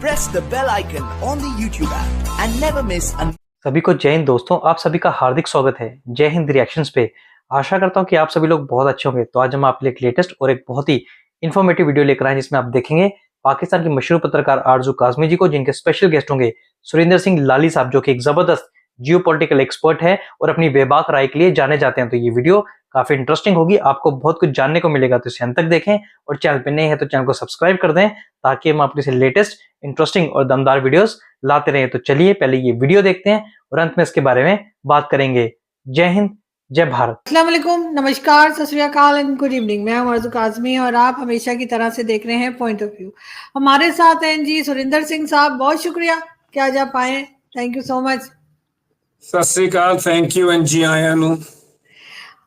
press the bell icon on the YouTube app and never miss an सभी को जय हिंद दोस्तों, आप सभी का हार्दिक स्वागत है जय हिंद रिएक्शंस पे। आशा करता हूं कि आप सभी लोग बहुत अच्छे होंगे। तो आज हम आपके लिए एक लेटेस्ट और एक बहुत ही इन्फॉर्मेटिव वीडियो लेकर आए जिसमें आप देखेंगे पाकिस्तान की मशहूर पत्रकार आरजू काज़मी जी को, जिनके स्पेशल गेस्ट होंगे सुरिंदर सिंह लाली साहब, जो कि एक जबरदस्त जियोपॉलिटिकल एक्सपर्ट है और अपनी बेबाक राय के लिए जाने जाते हैं। तो ये वीडियो काफी इंटरेस्टिंग होगी, आपको बहुत कुछ जानने को मिलेगा। तो इसे अंत तक देखें और चैनल पे नए हैं तो चैनल को सब्सक्राइब कर दें ताकि हम आपके लिए लेटेस्ट इंटरेस्टिंग और दमदार वीडियोस लाते रहें। तो चलिए पहले ये वीडियो देखते हैं और अंत में इसके बारे में बात करेंगे। जय हिंद, जय भारत। अस्सलाम वालेकुम, नमस्कार, सत श्री अकाल एंड गुड इवनिंग। मैं हूं आरजू काज़मी और आप हमेशा की तरह से देख रहे हैं पॉइंट ऑफ व्यू। हमारे साथ हैं जी सुरिंदर सिंह साहब, बहुत शुक्रिया कि आज आप आए, थैंक यू सो मच। सत श्री अकाल, थैंक यू एंड जी आया नू।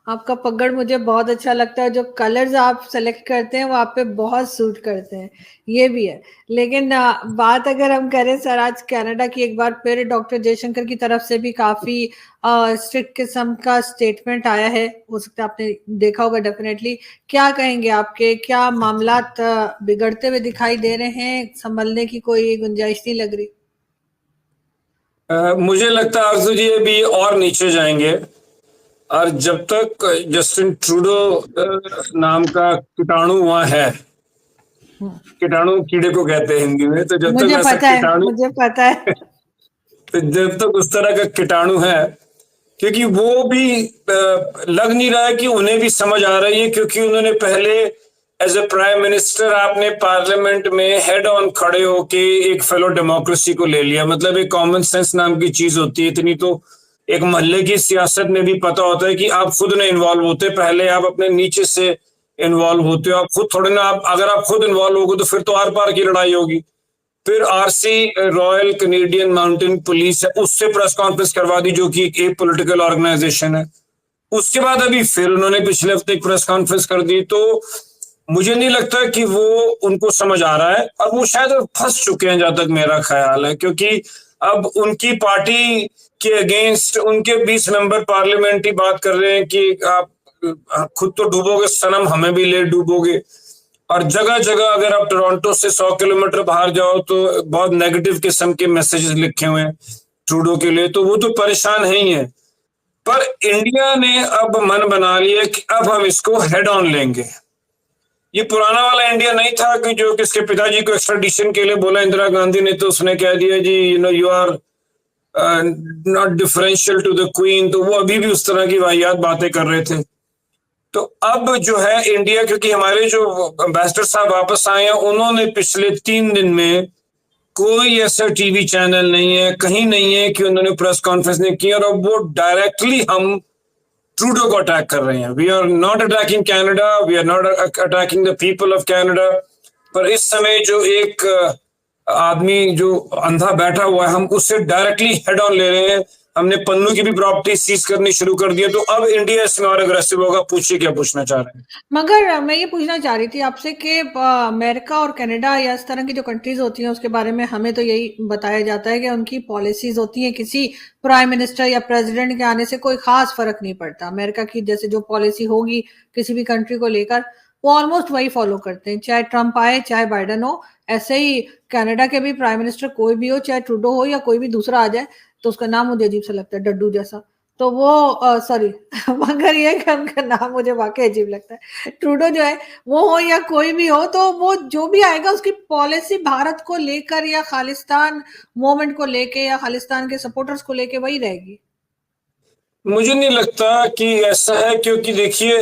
आपका पगड़ मुझे बहुत अच्छा लगता है, जो कलर्स आप सेलेक्ट करते हैं वो आप पे बहुत सूट करते हैं, ये भी है। लेकिन बात अगर हम करें सर, आज कनाडा की एक बार फिर डॉक्टर जयशंकर की तरफ से भी काफी स्ट्रिक्ट किस्म का स्टेटमेंट आया है, हो सकता है आपने देखा होगा डेफिनेटली। क्या कहेंगे, आपके क्या मामलात बिगड़ते हुए दिखाई दे रहे हैं, संभलने की कोई गुंजाइश नहीं लग रही? मुझे लगता है आरजू जी अभी और नीचे जाएंगे, और जब तक जस्टिन ट्रूडो नाम का कीटाणु वहां है, कीटाणु कीड़े को कहते हैं हिंदी में, तो जब तक ऐसा कीटाणु, मुझे पता है तो जब तक उस तरह का कीटाणु है, क्योंकि वो भी लग नहीं रहा है कि उन्हें भी समझ आ रही है, क्योंकि उन्होंने पहले एज ए प्राइम मिनिस्टर आपने पार्लियामेंट में हेड ऑन खड़े होके एक फेलो डेमोक्रेसी को ले लिया। मतलब एक कॉमन सेंस नाम की चीज होती है, इतनी तो एक मोहल्ले की सियासत में भी पता होता है कि आप खुद नहीं इन्वॉल्व होते, पहले आप अपने नीचे से इन्वॉल्व होते हो। आप खुद थोड़े ना, आप अगर आप खुद इन्वॉल्व होगे तो फिर तो आर पार की लड़ाई होगी। फिर RC royal Canadian mountain police है, उससे प्रेस कॉन्फ्रेंस करवा दी, जो कि एक पॉलिटिकल ऑर्गेनाइजेशन है। उसके बाद अभी फिर उन्होंने पिछले हफ्ते एक प्रेस कॉन्फ्रेंस कर दी। तो मुझे नहीं लगता कि वो उनको समझ आ रहा है, और वो शायद फंस चुके हैं जहां तक मेरा ख्याल है, क्योंकि अब उनकी पार्टी के अगेंस्ट उनके 20 मेंबर पार्लियामेंट ही बात कर रहे हैं कि आप खुद तो डूबोगे सनम, हमें भी ले डूबोगे। और जगह जगह अगर आप टोरंटो से 100 किलोमीटर बाहर जाओ तो बहुत नेगेटिव किस्म के मैसेजेस लिखे हुए हैं ट्रूडो के लिए, तो वो तो परेशान है ही है। पर इंडिया ने अब मन बना लिया कि अब हम इसको हेड ऑन लेंगे। ये पुराना वाला इंडिया नहीं था कि जो किसके पिताजी को एक्स्ट्राडिशन के लिए बोला इंदिरा गांधी ने, तो उसने कह दिया जी you are not deferential to the queen, तो वो अभी भी उस तरह की वाहियात बातें कर रहे थे। तो अब जो है इंडिया, क्योंकि हमारे जो एम्बेसडर साहब वापस आए हैं, उन्होंने पिछले 3 दिन में कोई ऐसा टीवी चैनल नहीं है, कहीं नहीं है कि उन्होंने प्रेस कॉन्फ्रेंस नहीं की, और अब वो डायरेक्टली हम ट्रूडो को अटैक कर रहे हैं। We are not attacking Canada, we are not attacking the people of Canada. पर इस समय जो एक आदमी जो अंधा बैठा हुआ है, हम उससे डायरेक्टली हेड ऑन ले रहे हैं। हमने पन्नू की भी प्रॉपर्टी सीज करनी शुरू कर दी है। तो अब इंडिया इसमें और अग्रेसिव होगा। पूछिए क्या पूछना चाह रहे हैं। मगर मैं ये पूछना चाह रही थी आपसे कि अमेरिका और कनाडा या इस तरह की जो कंट्रीज होती हैं, उसके बारे में हमें तो यही बताया जाता है कि उनकी पॉलिसीज होती हैं, किसी प्राइम मिनिस्टर या प्रेसिडेंट के आने से कोई खास फर्क नहीं पड़ता। अमेरिका की जैसे जो पॉलिसी होगी किसी भी कंट्री को लेकर, वो ऑलमोस्ट वही फॉलो करते हैं, चाहे ट्रंप आए चाहे बाइडन हो। ऐसे ही कनाडा के भी प्राइम मिनिस्टर कोई भी हो, चाहे ट्रूडो हो या कोई भी दूसरा आ जाए, तो उसका नाम मुझे अजीब सा लगता है, डड्डू जैसा। तो वो सॉरी मगर ये कि उनका नाम मुझे वाकई अजीब लगता है। ट्रूडो जो है वो हो या कोई भी हो, तो वो जो भी आएगा उसकी पॉलिसी भारत को लेकर या खालिस्तान मूवमेंट को लेके या खालिस्तान के सपोर्टर्स को लेके वही रहेगी। मुझे नहीं लगता कि ऐसा है, क्योंकि देखिए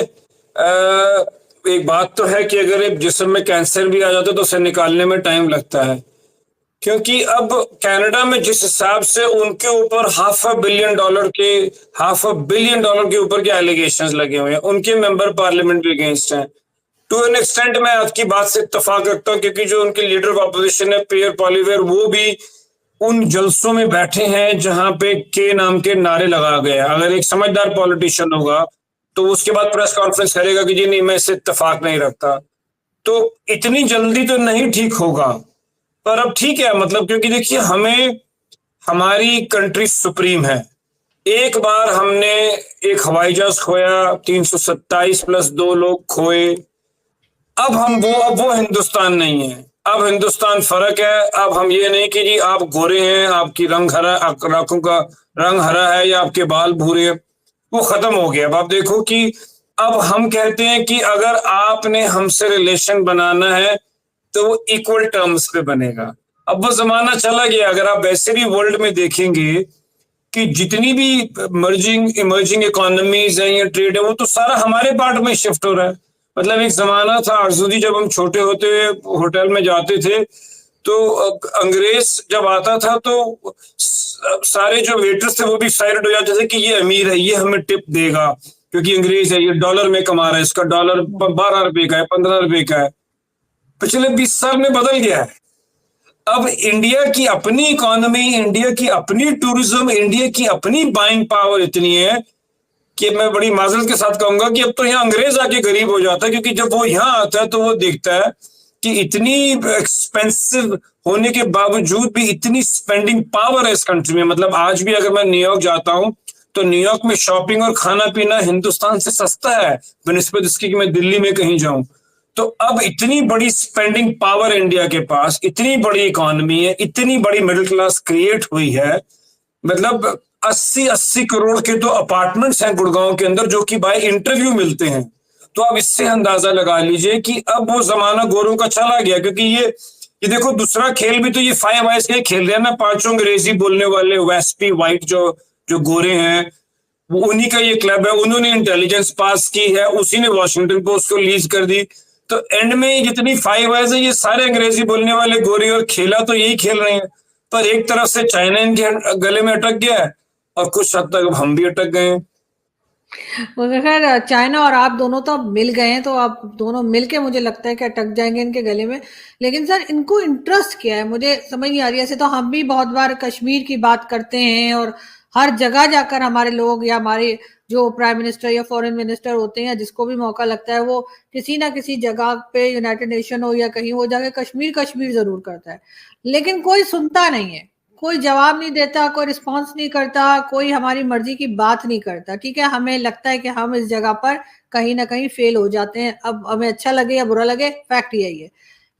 एक बात तो है कि अगर एक जिस्म में कैंसर भी आ जाता है तो उसे निकालने में टाइम लगता है। क्योंकि अब कनाडा में जिस हिसाब से उनके ऊपर $500 बिलियन के ऊपर के एलिगेशंस लगे हुए हैं, उनके मेंबर पार्लियामेंट भी अगेंस्ट हैं। टू एन एक्सटेंट मैं आपकी बात से इत्तेफाक रखता हूं, क्योंकि जो उनके लीडर ऑफ अपोजिशन है पियर पॉलिवेयर, वो भी उन जलसों में बैठे हैं जहां पे के नाम के नारे लगा गए। अगर एक समझदार पॉलिटिशियन होगा तो उसके बाद प्रेस कॉन्फ्रेंस करेगा कि जी नहीं, मैं इससे इत्तेफाक नहीं रखता। तो इतनी जल्दी तो नहीं ठीक होगा, पर अब ठीक है। मतलब क्योंकि देखिए, हमें हमारी कंट्री सुप्रीम है। एक बार हमने एक हवाई जहाज खोया, 327 प्लस 2 लोग खोए। अब वो हिंदुस्तान नहीं है। अब हिंदुस्तान फर्क है। अब हम ये नहीं कि जी आप गोरे हैं, आपकी आंखों का रंग हरा है या आपके बाल भूरे हैं, वो खत्म हो गया। अब आप देखो कि अब हम कहते हैं कि अगर आपने हमसे रिलेशन बनाना है तो वो इक्वल टर्म्स पे बनेगा। अब वो जमाना चला गया। अगर आप वैसे भी वर्ल्ड में देखेंगे कि जितनी भी इमर्जिंग इकोनॉमीज हैं या ट्रेड है, वो तो सारा हमारे पार्ट में शिफ्ट हो रहा है। मतलब एक जमाना था आरजू जी, जब हम छोटे होते होटल में जाते थे तो अंग्रेज जब आता था तो सारे जो वेटर्स थे वो भी एक्साइटेड हो जाते थे कि ये अमीर है, ये हमें टिप देगा क्योंकि अंग्रेज है, ये डॉलर में कमा रहा है, इसका डॉलर 12 रुपए का है, 15 रुपए का है। पिछले 20 साल में बदल गया है। अब इंडिया की अपनी इकोनॉमी, इंडिया की अपनी टूरिज्म, इंडिया की अपनी बाइंग पावर इतनी है कि मैं बड़ी माजरत के साथ कहूंगा कि अब तो यहाँ अंग्रेज आके गरीब हो जाता है, क्योंकि जब वो यहाँ आता है तो वो देखता है कि इतनी एक्सपेंसिव होने के बावजूद भी इतनी स्पेंडिंग पावर है इस कंट्री में। मतलब आज भी अगर मैं न्यूयॉर्क जाता हूं तो न्यूयॉर्क में शॉपिंग और खाना पीना हिंदुस्तान से सस्ता है बनिस्बत इसकी कि मैं दिल्ली में कहीं जाऊं। तो अब इतनी बड़ी स्पेंडिंग पावर इंडिया के पास, इतनी बड़ी इकोनॉमी है, इतनी बड़ी मिडिल क्लास क्रिएट हुई है। मतलब 80-80 करोड़ के तो अपार्टमेंट्स हैं गुड़गांव के अंदर जो कि बाय इंटरव्यू मिलते हैं। तो आप इससे अंदाजा लगा लीजिए कि अब वो जमाना गोरों का चला गया। क्योंकि ये देखो दूसरा खेल भी तो ये 5 आइज के खेल रहे हैं ना, 5 अंग्रेजी बोलने वाले वेस्पी वाइट जो गोरे हैं, वो उन्हीं का ये क्लब है। उन्होंने इंटेलिजेंस पास की है, उसी ने वॉशिंगटन पोस्ट को लीज कर दी। तो एंड में जितनी 5 आइज है ये सारे अंग्रेजी बोलने वाले गोरे, और खेला तो यही खेल रहे हैं। पर एक तरफ से चाइना इनके गले में अटक गया है और कुछ हद तक हम भी अटक गए हैं। मगर खैर चाइना और आप दोनों तो अब मिल गए हैं, तो आप दोनों मिलके मुझे लगता है कि अटक जाएंगे इनके गले में। लेकिन सर इनको इंटरेस्ट क्या है, मुझे समझ नहीं आ रही है। ऐसे तो हम भी बहुत बार कश्मीर की बात करते हैं और हर जगह जाकर हमारे लोग या हमारे जो प्राइम मिनिस्टर या फॉरेन मिनिस्टर होते हैं, जिसको भी मौका लगता है, वो किसी ना किसी जगह पे यूनाइटेड नेशन हो या कहीं हो जाके कश्मीर कश्मीर जरूर करता है। लेकिन कोई सुनता नहीं है, कोई जवाब नहीं देता, कोई रिस्पॉन्स नहीं करता, कोई हमारी मर्जी की बात नहीं करता। ठीक है, हमें लगता है कि हम इस जगह पर कहीं ना कहीं फेल हो जाते हैं। अब हमें अच्छा लगे या बुरा लगे, फैक्ट यही है।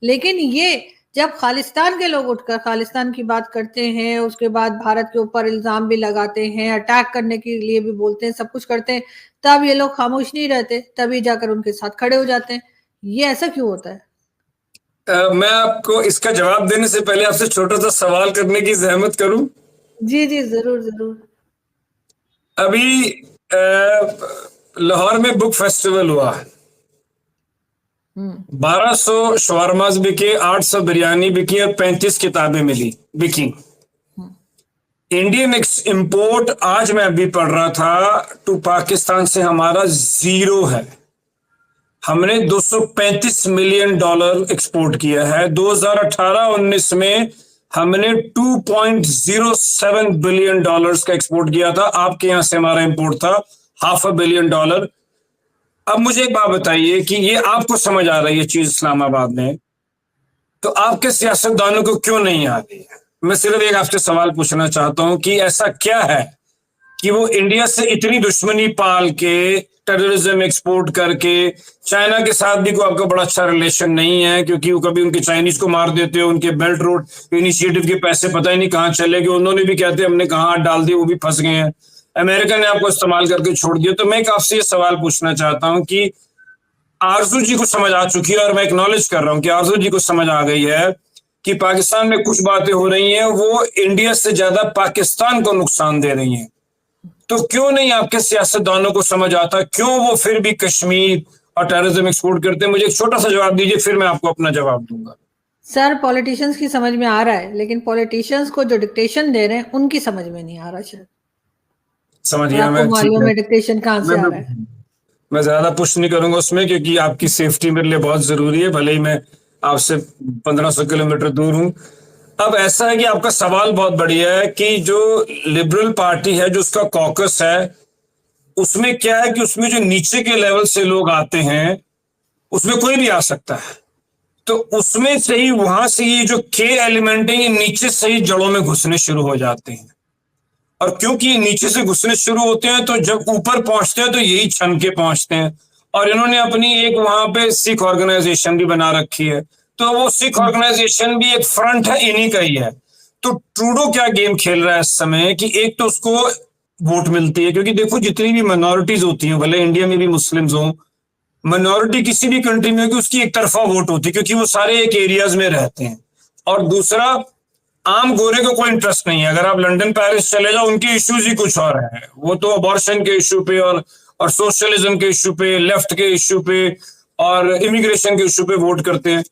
लेकिन ये जब खालिस्तान के लोग उठकर खालिस्तान की बात करते हैं, उसके बाद भारत के ऊपर इल्जाम भी लगाते हैं, अटैक करने के लिए भी बोलते हैं, सब कुछ करते हैं, तब ये लोग खामोश नहीं रहते, तभी जाकर उनके साथ खड़े हो जाते हैं। ये ऐसा क्यों होता है? मैं आपको इसका जवाब देने से पहले आपसे छोटा सा सवाल करने की जहमत करूं। जी जी जरूर जरूर। अभी लाहौर में बुक फेस्टिवल हुआ, 1200 शवारमाज बिके, 800 बिरयानी बिकी और 35 किताबें बिकी। इंडियन इंपोर्ट आज मैं अभी पढ़ रहा था टू पाकिस्तान से हमारा 0 है। हमने $235 मिलियन एक्सपोर्ट किया है। 2018-19 में हमने $2.07 बिलियन का एक्सपोर्ट किया था। आपके यहां से हमारा इंपोर्ट था $500 मिलियन। अब मुझे एक बात बताइए कि ये आपको समझ आ रही है चीज इस्लामाबाद में, तो आपके सियासतदानों को क्यों नहीं आ रही है? मैं सिर्फ एक आपसे सवाल पूछना चाहता हूं कि ऐसा क्या है कि वो इंडिया से इतनी दुश्मनी पाल के, टेररिज्म एक्सपोर्ट करके, चाइना के साथ भी कोई आपका बड़ा अच्छा रिलेशन नहीं है क्योंकि वो कभी उनके चाइनीज को मार देते हो, उनके बेल्ट रोड इनिशिएटिव के पैसे पता ही नहीं कहाँ चले गए, उन्होंने भी कहते हमने कहाँ हाथ डाल दिए, वो भी फंस गए हैं, अमेरिका ने आपको इस्तेमाल करके छोड़ दिया। तो मैं आपसे ये सवाल पूछना चाहता हूं कि आरजू जी को समझ आ चुकी है, और मैं एक्नॉलेज कर रहा हूं कि आरजू जी को समझ आ गई है कि पाकिस्तान में कुछ बातें हो रही हैं वो इंडिया से ज्यादा पाकिस्तान को नुकसान दे रही हैं। तो क्यों नहीं आपके सियासतदानों को समझ आता, क्यों वो फिर भी कश्मीर और टेररिज्म एक्सपोर्ट करते हैं? मुझे एक छोटा सा जवाब दीजिए, फिर मैं आपको अपना जवाब दूंगा। सर पॉलिटिशियंस की समझ में आ रहा है, लेकिन पॉलिटिशियंस को जो डिक्टेशन दे रहे हैं उनकी समझ में नहीं आ रहा। शायद समझ गया मैं। मालूम है डिक्टेशन कहाँ से आ रहा है। मैं ज्यादा पुश नहीं करूंगा उसमें क्योंकि आपकी सेफ्टी मेरे लिए बहुत जरूरी है, भले ही मैं आपसे 1500 किलोमीटर दूर हूं। अब ऐसा है कि आपका सवाल बहुत बढ़िया है कि जो लिबरल पार्टी है, जो उसका कॉकस है, उसमें क्या है कि उसमें जो नीचे के लेवल से लोग आते हैं उसमें कोई भी आ सकता है। तो उसमें से ही, वहां से ये जो के एलिमेंट है, ये नीचे से ही जड़ों में घुसने शुरू हो जाते हैं। और क्योंकि ये नीचे से घुसने शुरू होते हैं तो जब ऊपर पहुंचते हैं तो यही छन के पहुंचते हैं। और इन्होंने अपनी एक वहां पे सिख ऑर्गेनाइजेशन भी बना रखी है। तो वो सिख ऑर्गेनाइजेशन भी एक फ्रंट है, इन्हीं का ही है। तो ट्रूडो क्या गेम खेल रहा है इस समय कि एक तो उसको वोट मिलती है, क्योंकि देखो जितनी भी माइनॉरिटीज होती हैं, भले इंडिया में भी मुस्लिम्स हों, माइनॉरिटी किसी भी कंट्री में होगी उसकी एक तरफा वोट होती है, क्योंकि वो सारे एक एरियाज में रहते हैं। और दूसरा, आम गोरे को कोई इंटरेस्ट नहीं है। अगर आप लंदन पेरिस चले जाओ, उनके इश्यूज ही कुछ और है। वो तो अबॉर्शन के इश्यू पे और सोशलिज्म के इश्यू पे, लेफ्ट के इश्यू पे और इमिग्रेशन के इश्यू पे वोट करते हैं।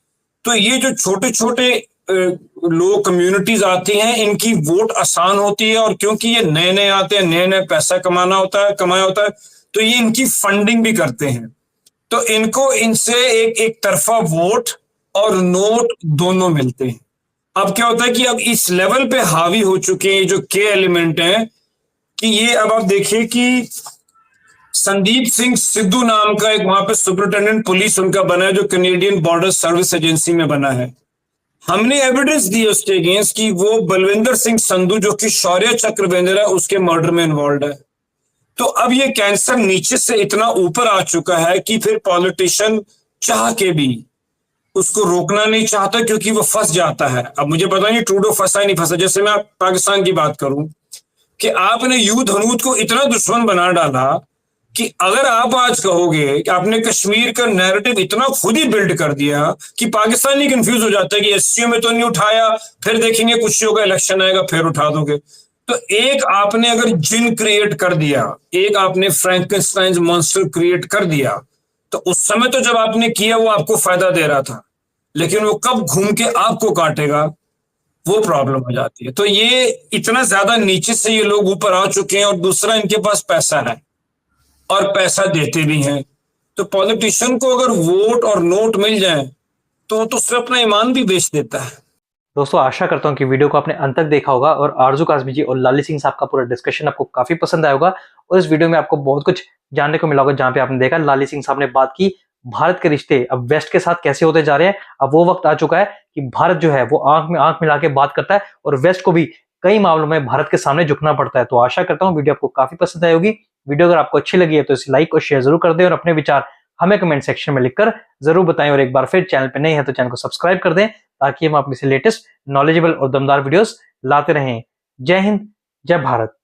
तो ये जो छोटे छोटे लोग, कम्युनिटीज आती हैं, इनकी वोट आसान होती है। और क्योंकि ये नए नए आते हैं, नए नए पैसा कमाया होता है, तो ये इनकी फंडिंग भी करते हैं। तो इनको इनसे एक तरफा वोट और नोट दोनों मिलते हैं। अब क्या होता है कि अब इस लेवल पे हावी हो चुके हैं जो के एलिमेंट हैं, कि ये अब आप देखिए कि संदीप सिंह सिद्धू नाम का एक वहां पे सुपरिटेंडेंट पुलिस उनका बना है, जो कनेडियन बॉर्डर सर्विस एजेंसी में बना है। हमने एविडेंस दी उसके अगेंस्ट कि वो बलविंदर सिंह संधू, जो कि शौर्य चक्र वेंदर है, उसके मर्डर में इन्वॉल्व है। तो अब ये कैंसर नीचे से इतना ऊपर आ चुका है कि फिर पॉलिटिशियन चाह के भी उसको रोकना नहीं चाहता, क्योंकि वो फंस जाता है। अब मुझे पता नहीं ट्रूडो फंसा नहीं फंसा। जैसे मैं पाकिस्तान की बात करूं कि आपने यूथ हनूद को इतना दुश्मन बना डाला कि अगर आप आज कहोगे कि आपने कश्मीर का नैरेटिव इतना खुद ही बिल्ड कर दिया कि पाकिस्तानी कंफ्यूज हो जाता है कि एससीओ में तो नहीं उठाया, फिर देखेंगे कुछ होगा, इलेक्शन आएगा फिर उठा दोगे। तो एक आपने अगर जिन क्रिएट कर दिया, एक आपने फ्रैंकेनस्टाइन मॉन्स्टर क्रिएट कर दिया, तो उस समय तो जब आपने किया वो आपको फायदा दे रहा था, लेकिन वो कब घूम के आपको काटेगा, वो प्रॉब्लम हो जाती है। तो ये इतना ज्यादा नीचे से ये लोग ऊपर आ चुके हैं। और दूसरा, इनके पास पैसा है और पैसा देते भी हैं। तो पॉलिटिशियन को अगर वोट और नोट मिल जाए तो उससे अपना ईमान भी बेच देता है। दोस्तों आशा करता हूं कि वीडियो को आपने अंत तक देखा होगा और आरजू काज़मी जी और लाली सिंह साहब का पूरा डिस्कशन आपको काफी पसंद आया होगा। और इस वीडियो में आपको बहुत कुछ जानने को मिला होगा, जहां पे आपने देखा लाली सिंह साहब ने बात की भारत के रिश्ते अब वेस्ट के साथ कैसे होते जा रहे हैं। अब वो वक्त आ चुका है कि भारत जो है वो आंख में आंख मिला के बात करता है और वेस्ट को भी कई मामलों में भारत के सामने झुकना पड़ता है। तो आशा करता हूँ वीडियो आपको काफी पसंद आई होगी। वीडियो अगर आपको अच्छी लगी है तो इसे लाइक और शेयर जरूर कर दें और अपने विचार हमें कमेंट सेक्शन में लिखकर जरूर बताएं। और एक बार फिर चैनल पे नए हैं तो चैनल को सब्सक्राइब कर दें, ताकि हम अपने से लेटेस्ट नॉलेजेबल और दमदार वीडियोस लाते रहें। जय हिंद, जय भारत।